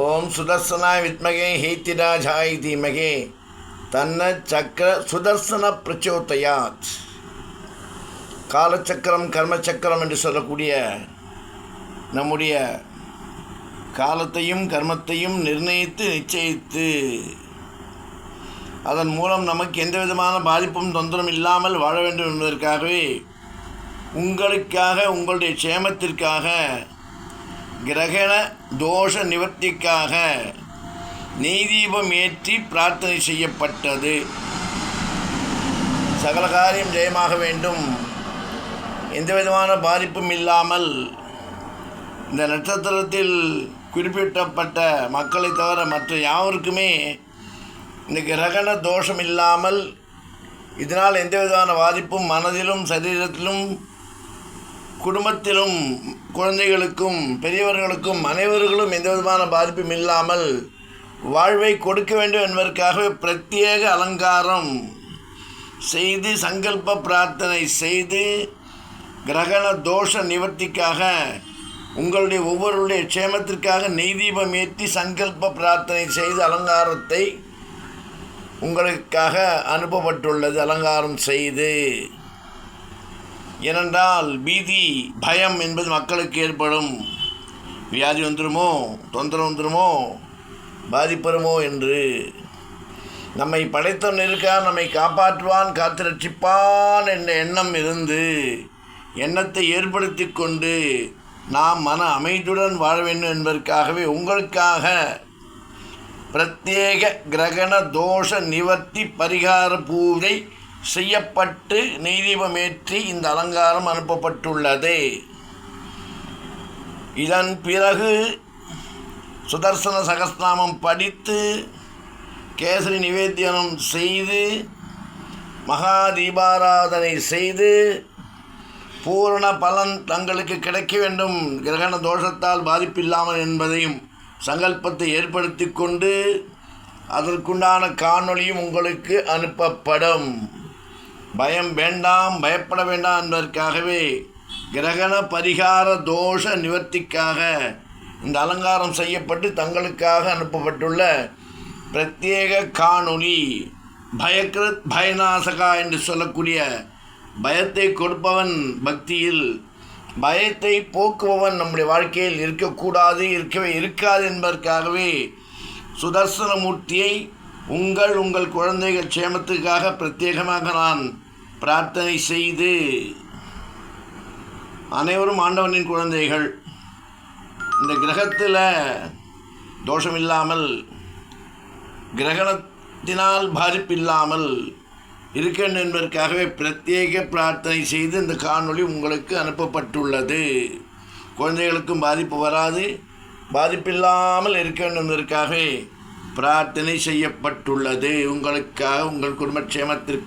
ஓம் சுதர்சனாய வித்மகே ஹேத்திராஜாய் தீமகே தன்ன சக்கர சுதர்சன பிரச்சோதயாத். காலச்சக்கரம் கர்மச்சக்கரம் என்று சொல்லக்கூடிய நம்முடைய காலத்தையும் கர்மத்தையும் நிர்ணயித்து நிச்சயித்து அதன் மூலம் நமக்கு எந்த விதமான பாதிப்பும் தொந்தரவும் இல்லாமல் வாழ வேண்டும் என்பதற்காகவே உங்களுக்காக உங்களுடைய க்ஷேமத்திற்காக கிரகண தோஷ நிவர்த்திக்காக நெய்தீபம் ஏற்றி பிரார்த்தனை செய்யப்பட்டது. சகல காரியம் ஜெயமாக வேண்டும், எந்த விதமான பாதிப்பும் இல்லாமல் இந்த நட்சத்திரத்தில் குறிப்பிட்டப்பட்ட மக்களை தவிர மற்ற யாவருக்குமே இந்த கிரகண தோஷம் இல்லாமல் இதனால் எந்த விதமான பாதிப்பும் மனதிலும் சரீரத்திலும் குடும்பத்திலும் குழந்தைகளுக்கும் பெரியவர்களுக்கும் அனைவர்களும் எந்த விதமான பாதிப்பும் இல்லாமல் வாழ்வை கொடுக்க வேண்டும் என்பதற்காகவே பிரத்யேக அலங்காரம் செய்து சங்கல்ப பிரார்த்தனை செய்து கிரகண தோஷ நிவர்த்திக்காக உங்களுடைய ஒவ்வொருடைய க்ஷேமத்திற்காக நெய்தீபம் ஏற்றி சங்கல்ப பிரார்த்தனை செய்து அலங்காரத்தை உங்களுக்காக அனுப்பப்பட்டுள்ளது. அலங்காரம் செய்து, ஏனென்றால் பீதி பயம் என்பது மக்களுக்கு ஏற்படும். வியாதி வந்துடுமோ, தொந்தரவு வந்துடுமோ, பாதிப்பெறுமோ என்று நம்மை படைத்தவன் இருக்கான், நம்மை காப்பாற்றுவான், காத்து ரட்சிப்பான் என்ற எண்ணம் இருந்து எண்ணத்தை ஏற்படுத்தி கொண்டு நாம் மன அமைதியுடன் வாழ வேண்டும் என்பதற்காகவே உங்களுக்காக பிரத்யேக கிரகண தோஷ நிவர்த்தி பரிகார பூஜை செய்யப்பட்டு நெய்தீபமேற்றி இந்த அலங்காரம் அனுப்பப்பட்டுள்ளது. இதன் பிறகு சுதர்சன சகஸ்நாமம் படித்து கேசரி நிவேத்தியனம் செய்து மகா தீபாராதனை செய்து பூரண பலன் தங்களுக்கு கிடைக்க வேண்டும், கிரகண தோஷத்தால் பாதிப்பில்லாமல் என்பதையும் சங்கல்பத்தை ஏற்படுத்தி கொண்டு அதற்குண்டான காணொளியும் உங்களுக்கு அனுப்பப்படும். பயம் வேண்டாம், பயப்பட வேண்டாம் என்பதற்காகவே கிரகண பரிகார தோஷ நிவர்த்திக்காக இந்த அலங்காரம் செய்யப்பட்டு தங்களுக்காக அனுப்பப்பட்டுள்ள பிரத்யேக காணொளி பயக்ருத் பயநாசகா என்று சொல்லக்கூடிய பயத்தை கொடுப்பவன் பக்தியில், பயத்தை போக்குபவன் நம்முடைய வாழ்க்கையில் இருக்கக்கூடாது, இருக்கவே இருக்காது என்பதற்காகவே சுதர்சனமூர்த்தியை உங்கள் குழந்தைகள் க்ஷேமத்துக்காக பிரத்யேகமாக நான் பிரார்த்தனை செய்து, அனைவரும் ஆண்டவனின் குழந்தைகள் இந்த கிரகத்தில் தோஷமில்லாமல் கிரகணத்தினால் பாதிப்பில்லாமல் இருக்க என்பதற்காகவே பிரத்யேக பிரார்த்தனை செய்து இந்த காணொளி உங்களுக்கு அனுப்பப்பட்டுள்ளது. குழந்தைகளுக்கும் பாதிப்பு வராது, பாதிப்பில்லாமல் இருக்க வேண்டும் என்பதற்காகவே பிரார்த்தனை செய்யப்பட்டுள்ளது. உங்களுக்காக, உங்கள் குடும்ப க்ஷேமத்திற்கு